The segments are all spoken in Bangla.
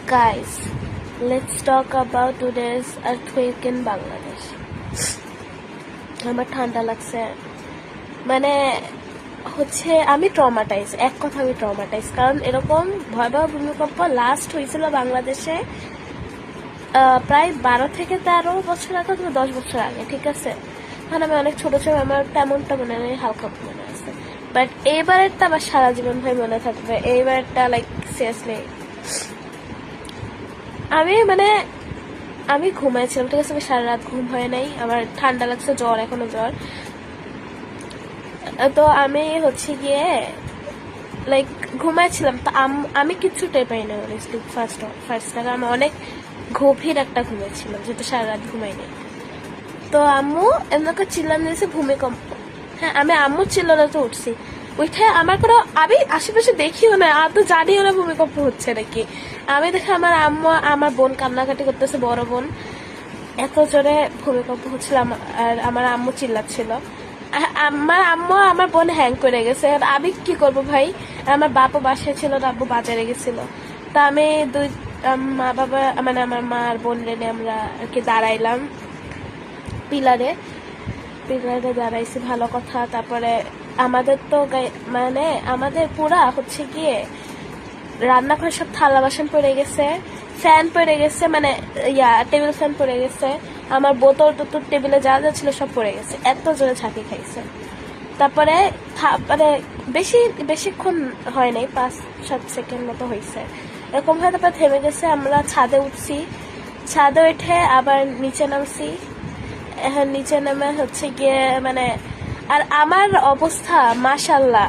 Guys, let's talk about today's earthquake in Bangladesh. আমার ঠান্ডা লাগছে, মানে হচ্ছে আমি ট্রমাটাইজ, এক কথা আমি ট্রমাটাইজ। কারণ এরকম ভয়াবহ ভূমিকম্প লাস্ট হয়েছিল বাংলাদেশে প্রায় 12 থেকে 13 বছর আগে অথবা 10 বছর আগে, ঠিক আছে? তখন আমি অনেক ছোট ছিলাম, আমার তেমনটা মনে নেই, হালকা মনে আছে। বাট এইবারেরটা আমার সারা জীবন ভাই মনে থাকবে। এইবারটা লাইক সিরিয়াসলি আমি ঘুমাইছিলাম, ঠিক আছে? আমি সারা রাত ঘুম হয় নাই, আমার ঠান্ডা লাগছে, জ্বর, এখনো জ্বর। তো আমি হচ্ছে গিয়ে লাইক ঘুমাইছিলাম, তো আমি কিচ্ছু টের পাই না ফার্স্ট টাকা আমি অনেক গভীর একটা ঘুমাইছিলাম, যেটা সারা রাত ঘুমাই নাই। তো আম্মু এমনকে চিল্লান দিয়েছে ভূমিকম্প। হ্যাঁ, আমি আম্মু চিল্লাতে উঠছি, ওইটা আমার কোনো, আমি আশেপাশে দেখিও না, আর তো জানিও না ভূমিকম্প হচ্ছে নাকি। আমি দেখে আমার আম্মু, আমার বোন কান্নাকাটি করতেছে, বড় বোন, এত জোরে ভূমিকম্প হচ্ছিল, আর আমার আম্মু চিল্লাচ্ছিল। আমার আম্মু আমার বোন হ্যাং করে গেছে, আর আমি কি করব ভাই? আমার বাপও বাসায় ছিল, আব্বু বাজারে গেছিল। তা আমি মা বাবা, মানে আমার মা আর বোন রেনে আমরা আর কি দাঁড়াইলাম পিলারে দাঁড়াইছি, ভালো কথা। তারপরে আমাদের তো মানে আমাদের পুরা হচ্ছে গিয়ে রান্নাঘরে সব থালা বাসন পড়ে গেছে, ফ্যান পড়ে গেছে, মানে টেবিল ফ্যান পড়ে গেছে, আমার বোতল টোতল টেবিলে যা যা ছিল সব পড়ে গেছে, এত জোরে ঝাঁকি খাইছে। তারপরে মানে বেশিক্ষণ হয় নাই, 5-7 সেকেন্ড মতো হয়েছে, এরকম হয়। তারপরে থেমে গেছে, আমরা ছাদে উঠছি, ছাদে উঠে আবার নিচে নামছি। এখন নিচে নামে হচ্ছে গিয়ে মানে, আর আমার অবস্থা মাশাল্লাহ,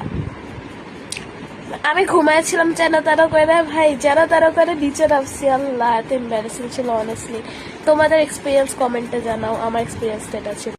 আমি ঘুমাইছিলাম যেন তারা করে, ভাই যেন তারা করে নিচে নামছি। আল্লাহ, এত এম্বারেসিং ছিল অনেস্টলি। তোমাদের এক্সপিরিয়েন্স কমেন্টে জানাও, আমার এক্সপিরিয়েন্সটা এটা ছিল।